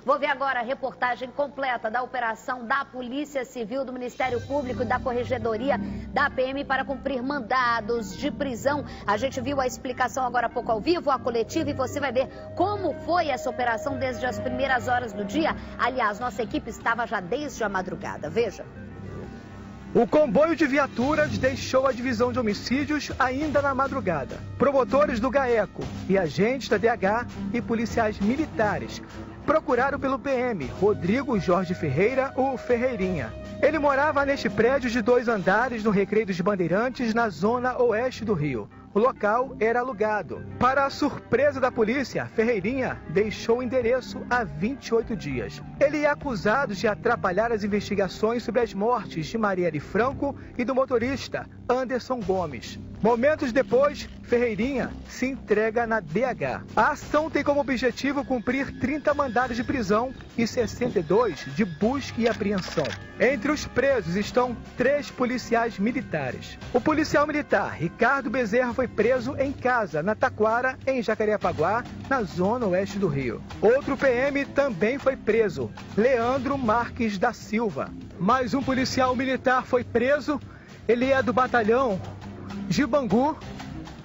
Vou ver agora a reportagem completa da operação da Polícia Civil, do Ministério Público e da Corregedoria da PM para cumprir mandados de prisão. A gente viu a explicação agora há pouco ao vivo, a coletiva, e você vai ver como foi essa operação desde as primeiras horas do dia. Aliás, nossa equipe estava já desde a madrugada. Veja. O comboio de viaturas deixou a divisão de homicídios ainda na madrugada. Promotores do GAECO e agentes da DH e policiais militares procuraram pelo PM, Rodrigo Jorge Ferreira, o Ferreirinha. Ele morava neste prédio de 2 andares no Recreio dos Bandeirantes, na zona oeste do Rio. O local era alugado. Para a surpresa da polícia, Ferreirinha deixou o endereço há 28 dias. Ele é acusado de atrapalhar as investigações sobre as mortes de Marielle Franco e do motorista Anderson Gomes. Momentos depois, Ferreirinha se entrega na DH. A ação tem como objetivo cumprir 30 mandados de prisão e 62 de busca e apreensão. Entre os presos estão 3 policiais militares. O policial militar Ricardo Bezerra foi preso em casa, na Taquara, em Jacarepaguá, na zona oeste do Rio. Outro PM também foi preso, Leandro Marques da Silva. Mais um policial militar foi preso, ele é do batalhão de Bangu.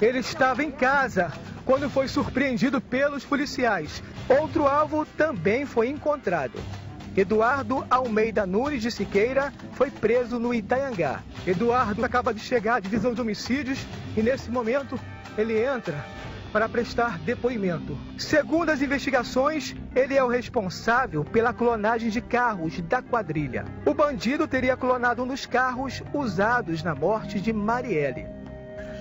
Ele estava em casa quando foi surpreendido pelos policiais. Outro alvo também foi encontrado. Eduardo Almeida Nunes de Siqueira foi preso no Itanhangá. Eduardo acaba de chegar à divisão de homicídios e nesse momento ele entra para prestar depoimento. Segundo as investigações, ele é o responsável pela clonagem de carros da quadrilha. O bandido teria clonado um dos carros usados na morte de Marielle.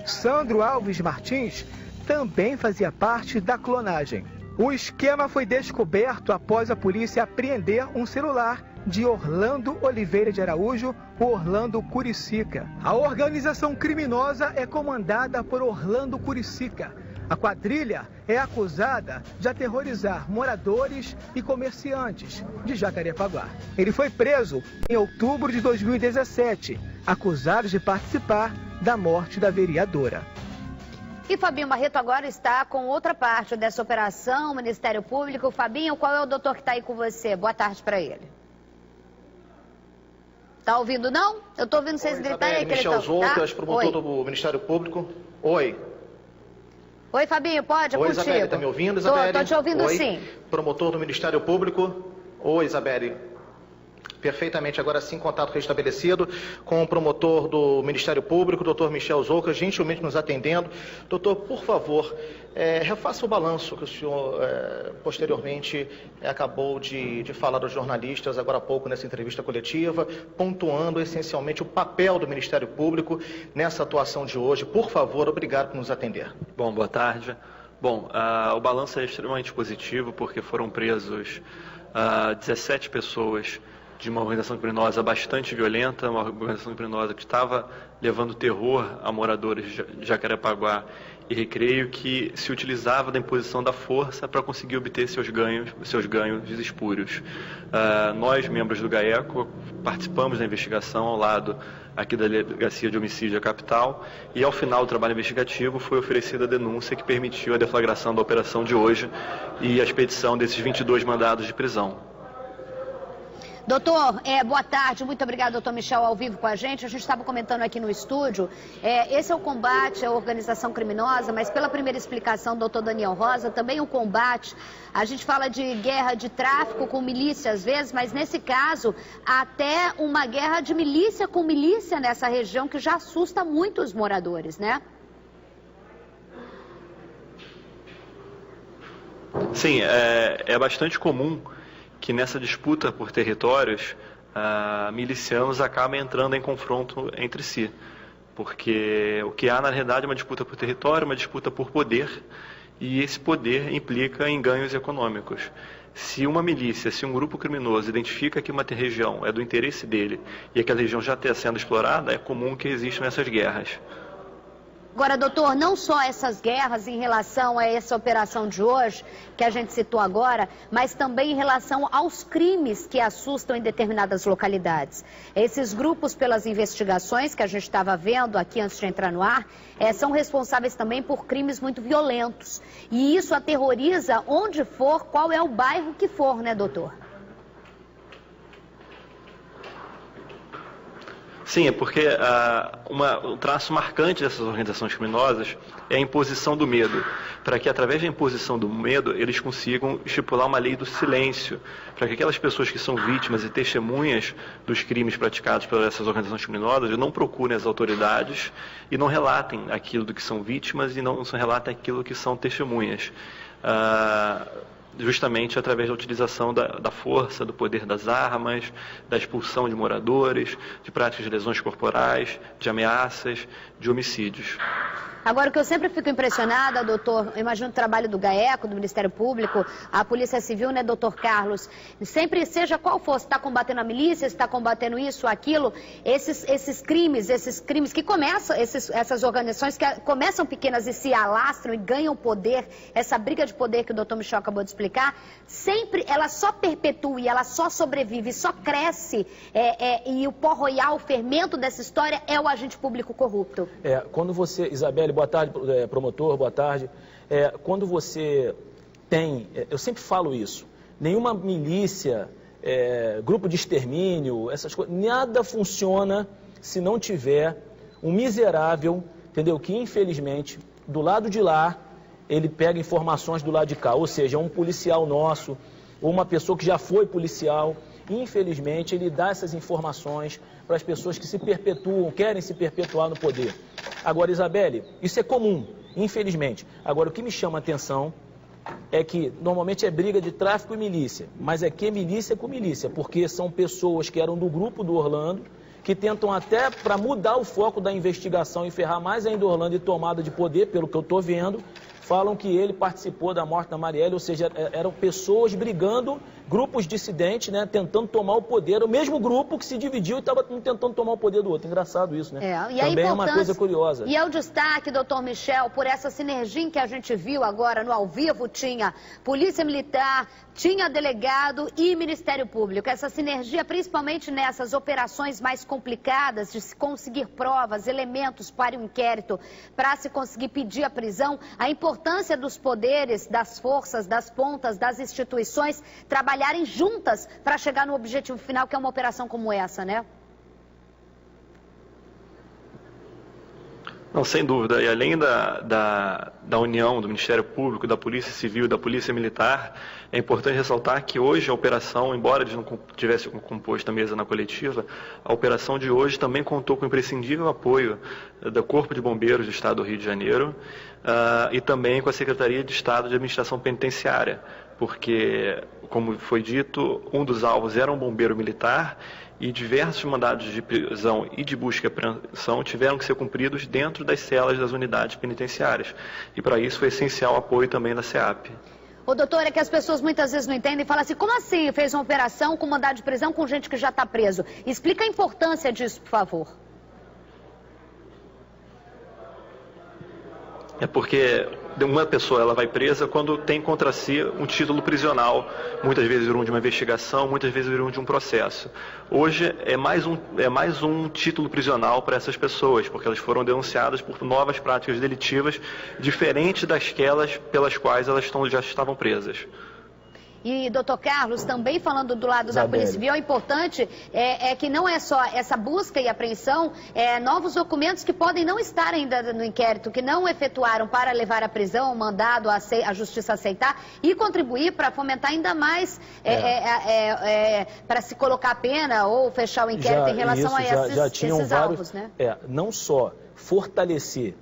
Sandro Alves Martins também fazia parte da clonagem. O esquema foi descoberto após a polícia apreender um celular de Orlando Oliveira de Araújo, o Orlando Curicica. A organização criminosa é comandada por Orlando Curicica. A quadrilha é acusada de aterrorizar moradores e comerciantes de Jacarepaguá. Ele foi preso em outubro de 2017, acusado de participar da morte da vereadora. E Fabinho Barreto agora está com outra parte dessa operação, Ministério Público. Fabinho, qual é o doutor que está aí com você? Boa tarde para ele. Tá ouvindo, não? Eu estou ouvindo vocês gritarem aí. Michel Zoucas, promotor do Ministério Público. Oi. Oi, Fabinho, pode? É Oi, contigo. Isabelle, tá me ouvindo, Isabelle? Estou te ouvindo, Oi. sim. Promotor do Ministério Público. Oi, Isabelle. Perfeitamente, agora sim, contato restabelecido com o promotor do Ministério Público, doutor Michel Zoucas, gentilmente nos atendendo. Doutor, por favor, refaça o balanço que o senhor posteriormente acabou de falar aos jornalistas, agora há pouco nessa entrevista coletiva, pontuando essencialmente o papel do Ministério Público nessa atuação de hoje. Por favor, obrigado por nos atender. Bom, boa tarde. Bom, o balanço é extremamente positivo porque foram presos 17 pessoas de uma organização criminosa bastante violenta, uma organização criminosa que estava levando terror a moradores de Jacarepaguá e Recreio, que se utilizava da imposição da força para conseguir obter seus ganhos espúrios. Nós, membros do GAECO, participamos da investigação ao lado aqui da Delegacia de Homicídio da Capital, e ao final do trabalho investigativo foi oferecida a denúncia que permitiu a deflagração da operação de hoje e a expedição desses 22 mandados de prisão. Doutor, boa tarde, muito obrigado, doutor Michel, ao vivo com a gente estava comentando aqui no estúdio, esse é o combate à organização criminosa, mas pela primeira explicação, doutor Daniel Rosa, também o combate, a gente fala de guerra de tráfico com milícia às vezes, mas nesse caso, até uma guerra de milícia com milícia nessa região que já assusta muito os moradores, né? Sim, é bastante comum que nessa disputa por territórios, milicianos acabam entrando em confronto entre si. Porque o que há, na realidade, é uma disputa por território, uma disputa por poder, e esse poder implica em ganhos econômicos. Se uma milícia, se um grupo criminoso identifica que uma região é do interesse dele e aquela região já está sendo explorada, é comum que existam essas guerras. Agora, doutor, não só essas guerras em relação a essa operação de hoje, que a gente citou agora, mas também em relação aos crimes que assustam em determinadas localidades. Esses grupos, pelas investigações que a gente estava vendo aqui antes de entrar no ar, são responsáveis também por crimes muito violentos. E isso aterroriza onde for, qual é o bairro que for, né, doutor? Sim, é porque o traço marcante dessas organizações criminosas é a imposição do medo, para que através da imposição do medo eles consigam estipular uma lei do silêncio, para que aquelas pessoas que são vítimas e testemunhas dos crimes praticados por essas organizações criminosas não procurem as autoridades e não relatem aquilo do que são vítimas e não relatem aquilo que são testemunhas. Justamente através da utilização da força, do poder das armas, da expulsão de moradores, de práticas de lesões corporais, de ameaças, de homicídios. Agora, o que eu sempre fico impressionada, doutor, eu imagino o trabalho do GAECO, do Ministério Público, a Polícia Civil, né, doutor Carlos? Sempre, seja qual for, se está combatendo a milícia, se está combatendo isso, aquilo, esses crimes que começam, essas organizações que começam pequenas e se alastram e ganham poder, essa briga de poder que o doutor Michel acabou de explicar, sempre ela só perpetua e ela só sobrevive, só cresce, e o pó royal, o fermento dessa história é o agente público corrupto. Quando você, Isabelle, boa tarde, promotor, boa tarde. Quando você tem, eu sempre falo isso, nenhuma milícia, grupo de extermínio, essas coisas, nada funciona se não tiver um miserável, entendeu? Que infelizmente, do lado de lá, ele pega informações do lado de cá, ou seja, um policial nosso, ou uma pessoa que já foi policial, infelizmente ele dá essas informações para as pessoas que se perpetuam, querem se perpetuar no poder. Agora, Isabelle, isso é comum, infelizmente. Agora, o que me chama a atenção é que normalmente é briga de tráfico e milícia, mas é que milícia com milícia, porque são pessoas que eram do grupo do Orlando, que tentam até para mudar o foco da investigação e ferrar mais ainda o Orlando e tomada de poder, pelo que eu estou vendo, falam que ele participou da morte da Marielle, ou seja, eram pessoas brigando, grupos dissidentes, né, tentando tomar o poder, o mesmo grupo que se dividiu e estava tentando tomar o poder do outro. Engraçado isso, né? Também é uma coisa curiosa. E é o destaque, doutor Michel, por essa sinergia que a gente viu agora no ao vivo, tinha Polícia Militar, tinha delegado e Ministério Público. Essa sinergia, principalmente nessas operações mais complicadas, de se conseguir provas, elementos para um inquérito, para se conseguir pedir a prisão, a importância dos poderes, das forças, das pontas, das instituições trabalharem juntas para chegar no objetivo final, que é uma operação como essa, né? Não, sem dúvida. E além da união do Ministério Público, da Polícia Civil, da Polícia Militar, é importante ressaltar que hoje a operação, embora eles não tivessem composto a mesa na coletiva, a operação de hoje também contou com o imprescindível apoio do Corpo de Bombeiros do Estado do Rio de Janeiro e também com a Secretaria de Estado de Administração Penitenciária, porque, como foi dito, um dos alvos era um bombeiro militar e diversos mandados de prisão e de busca e apreensão tiveram que ser cumpridos dentro das celas das unidades penitenciárias. E para isso foi essencial o apoio também da SEAP. Ô, doutor, é que as pessoas muitas vezes não entendem e falam assim, como assim fez uma operação com mandado de prisão com gente que já está preso? Explica a importância disso, por favor. É porque uma pessoa ela vai presa quando tem contra si um título prisional, muitas vezes virão de uma investigação, muitas vezes virão de um processo. Hoje é mais um título prisional para essas pessoas, porque elas foram denunciadas por novas práticas delitivas, diferentes daquelas pelas quais elas já estavam presas. E, doutor Carlos, também falando do lado da Polícia Civil, o importante é que não é só essa busca e apreensão, novos documentos que podem não estar ainda no inquérito, que não efetuaram para levar à prisão, mandado a Justiça aceitar e contribuir para fomentar ainda mais, para se colocar a pena ou fechar o inquérito em relação a esses alvos, né? Não só fortalecer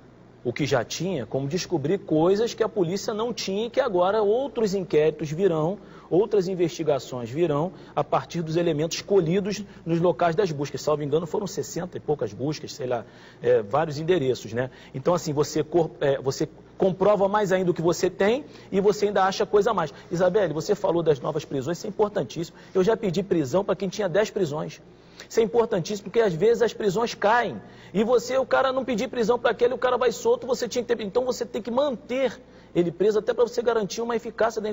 o que já tinha, como descobrir coisas que a polícia não tinha e que agora outros inquéritos virão, outras investigações virão a partir dos elementos escolhidos nos locais das buscas. Salvo engano, foram 60 e poucas buscas, sei lá, vários endereços, né? Então, assim, você comprova mais ainda o que você tem e você ainda acha coisa a mais. Isabelle, você falou das novas prisões, isso é importantíssimo. Eu já pedi prisão para quem tinha 10 prisões. Isso é importantíssimo, porque às vezes as prisões caem. E o cara não pedir prisão para aquele, o cara vai solto, você tinha que ter... Então você tem que manter ele preso até para você garantir uma eficácia da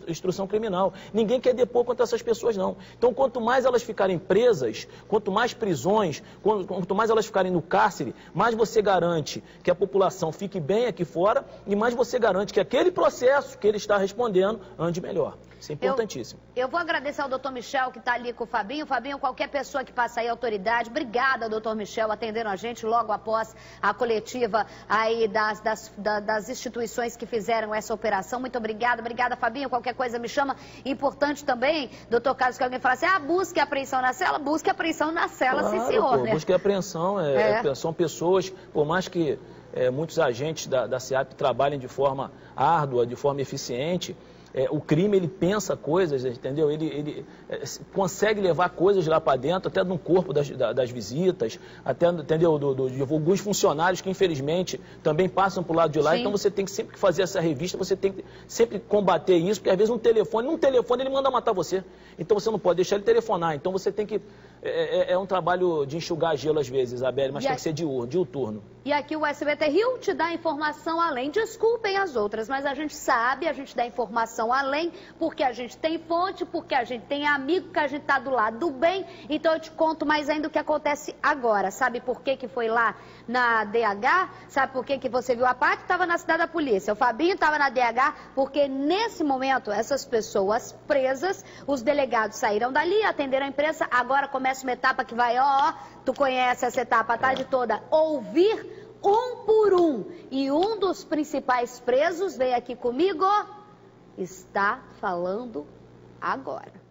instrução criminal. Ninguém quer depor contra essas pessoas, não. Então, quanto mais elas ficarem presas, quanto mais prisões, quanto mais elas ficarem no cárcere, mais você garante que a população fique bem aqui fora e mais você garante que aquele processo que ele está respondendo ande melhor. Isso é importantíssimo. Eu vou agradecer ao doutor Michel, que está ali com o Fabinho. Fabinho, qualquer pessoa que passa aí, autoridade, obrigada, doutor Michel, atendendo a gente logo após a coletiva aí das instituições que fizeram essa operação. Muito obrigada, Fabinho. Qualquer coisa me chama. Importante também, doutor Carlos, que alguém fala assim, busque a apreensão na cela, busque a apreensão na cela, claro, sim, senhor. Né? Busque a apreensão, são pessoas, por mais que muitos agentes da SEAP trabalhem de forma árdua, de forma eficiente, o crime, ele pensa coisas, entendeu? Ele consegue levar coisas lá para dentro, até no corpo das visitas, até, entendeu? De alguns funcionários que, infelizmente, também passam para o lado de lá. Sim. Então, você tem que sempre fazer essa revista, você tem que sempre combater isso, porque às vezes num telefone ele manda matar você. Então, você não pode deixar ele telefonar. Então, você tem que... É um trabalho de enxugar gelo às vezes, Isabelle, mas tem que ser diuturno. E aqui o SBT Rio te dá informação além. Desculpem as outras, mas a gente sabe, a gente dá informação além, porque a gente tem fonte, porque a gente tem amigo, que a gente está do lado do bem. Então eu te conto mais ainda o que acontece agora. Sabe por que foi lá na DH? Sabe por que você viu a Paty? Estava na cidade da polícia. O Fabinho estava na DH, porque nesse momento essas pessoas presas, os delegados saíram dali, atenderam a imprensa. Agora começa uma etapa que vai, tu conhece essa etapa a tarde toda, ouvir um por um. E um dos principais presos, vem aqui comigo, está falando agora.